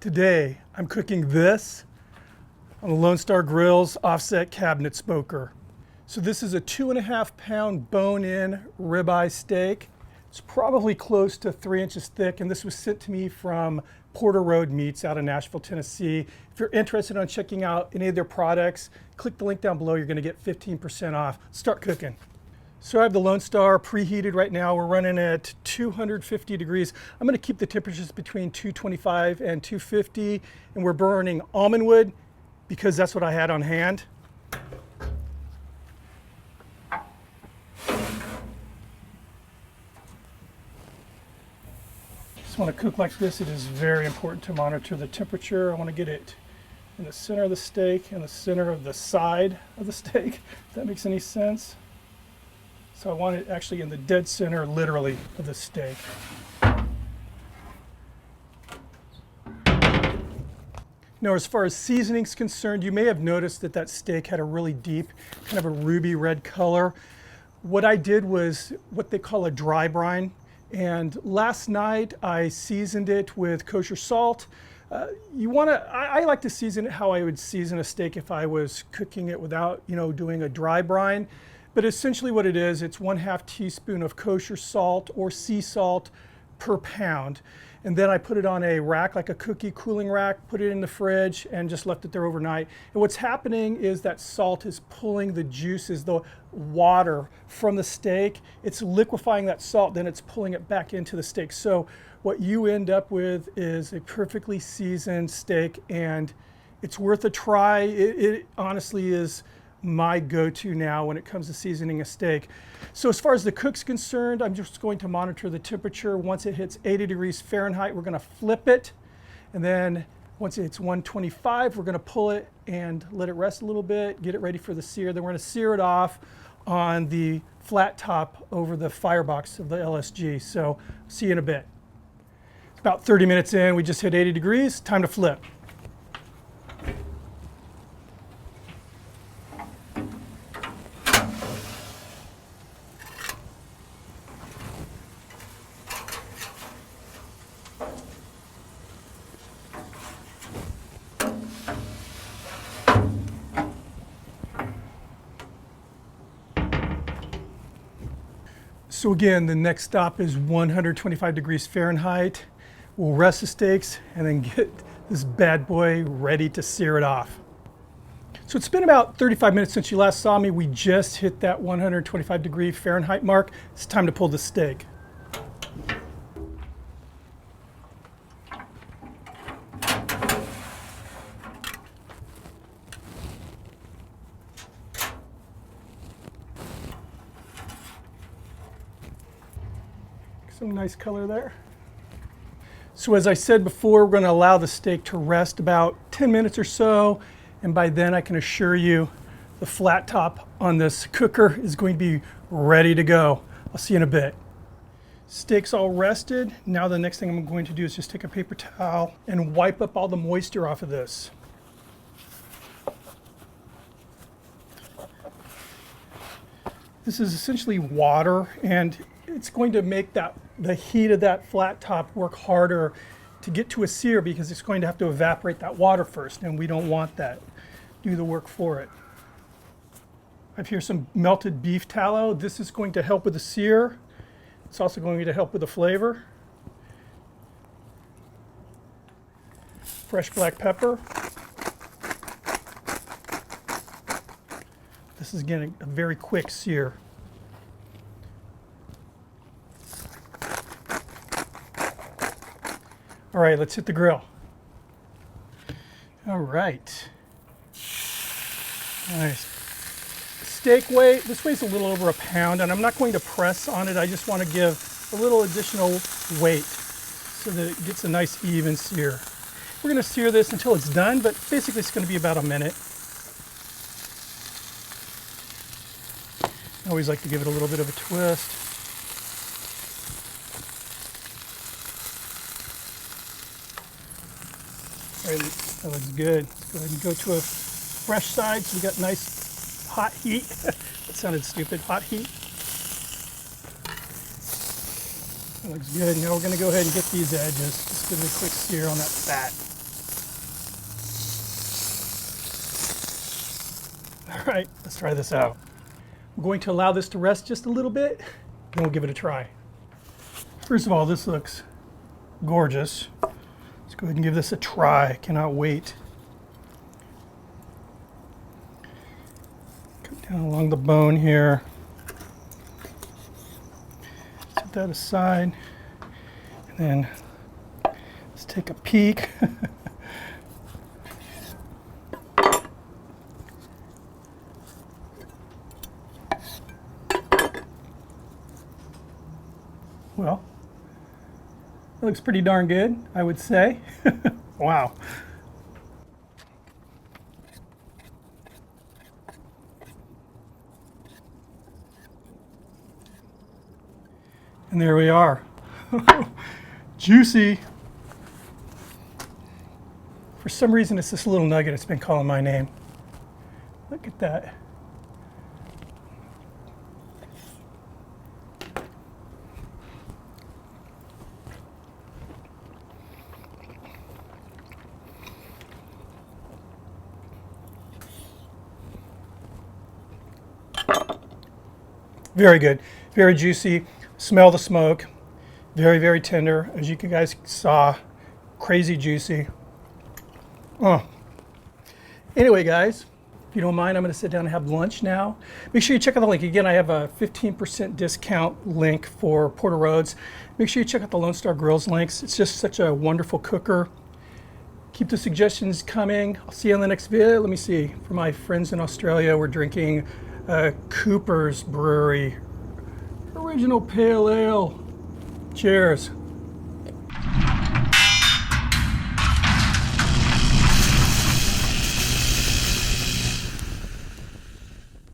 Today, I'm cooking this on the Lone Star Grillz offset cabinet smoker. So this is a 2.5 pound bone-in ribeye steak. It's probably close to 3 inches thick, and this was sent to me from Porter Road Meats out of Nashville, Tennessee. If you're interested in checking out any of their products, click the link down below. You're gonna get 15% off. Start cooking. So I have the Lone Star preheated right now. We're running at 250 degrees. I'm gonna keep the temperatures between 225 and 250, and we're burning almond wood because that's what I had on hand. Just want to cook like this. It is very important to monitor the temperature. I want to get it in the center of the steak and the center of the side of the steak, if that makes any sense. So I want it actually in the dead center, literally, of the steak. Now, as far as seasoning is concerned, you may have noticed that that steak had a really deep, kind of a ruby red color. What I did was what they call a dry brine. And last night I seasoned it with kosher salt. I like to season it how I would season a steak if I was cooking it without, doing a dry brine. But essentially what it is, it's 1/2 teaspoon of kosher salt or sea salt per pound. And then I put it on a rack, like a cookie cooling rack, put it in the fridge and just left it there overnight. And what's happening is that salt is pulling the juices, the water from the steak. It's liquefying that salt, then it's pulling it back into the steak. So what you end up with is a perfectly seasoned steak, and it's worth a try. It honestly is my go-to now when it comes to seasoning a steak. So as far as the cook's concerned, I'm just going to monitor the temperature. Once it hits 80 degrees Fahrenheit, we're gonna flip it. And then once it's 125, we're gonna pull it and let it rest a little bit, get it ready for the sear. Then we're gonna sear it off on the flat top over the firebox of the LSG. So see you in a bit. It's about 30 minutes in, we just hit 80 degrees, time to flip. So again, the next stop is 125 degrees Fahrenheit. We'll rest the steaks and then get this bad boy ready to sear it off. So it's been about 35 minutes since you last saw me. We just hit that 125 degree Fahrenheit mark. It's time to pull the steak. Some nice color there. So as I said before, we're going to allow the steak to rest about 10 minutes or so, and by then I can assure you the flat top on this cooker is going to be ready to go. I'll see you in a bit. Steak's all rested. Now the next thing I'm going to do is just take a paper towel and wipe up all the moisture off of this. This is essentially water, and it's going to make the heat of that flat top work harder to get to a sear because it's going to have to evaporate that water first, and we don't want that. Do the work for it. I have here some melted beef tallow. This is going to help with the sear. It's also going to help with the flavor. Fresh black pepper. This is getting a very quick sear. All right, let's hit the grill. All right. Nice. Steak weight, this weighs a little over 1 pound, and I'm not going to press on it. I just want to give a little additional weight so that it gets a nice even sear. We're going to sear this until it's done, but basically it's going to be about a minute. I always like to give it a little bit of a twist. All right, that looks good. Let's go ahead and go to a fresh side so we got nice hot heat. That sounded stupid, hot heat. That looks good. Now we're going to go ahead and get these edges. Just give it a quick sear on that fat. All right, let's try this out. I'm going to allow this to rest just a little bit, then we'll give it a try. First of all, this looks gorgeous. Let's go ahead and give this a try. Cannot wait. Come down along the bone here. Set that aside. And then let's take a peek. Well, it looks pretty darn good, I would say. Wow. And there we are. Juicy. For some reason, it's this little nugget that's been calling my name. Look at that. Very good, very juicy. Smell the smoke. Very, very tender. As you guys saw, crazy juicy. Oh. Anyway, guys, if you don't mind, I'm going to sit down and have lunch now. Make sure you check out the link. Again, I have a 15% discount link for Porter Roads. Make sure you check out the Lone Star Grillz links. It's just such a wonderful cooker. Keep the suggestions coming. I'll see you on the next vid. Let me see. For my friends in Australia, we're drinking Cooper's Brewery Original Pale Ale. Cheers.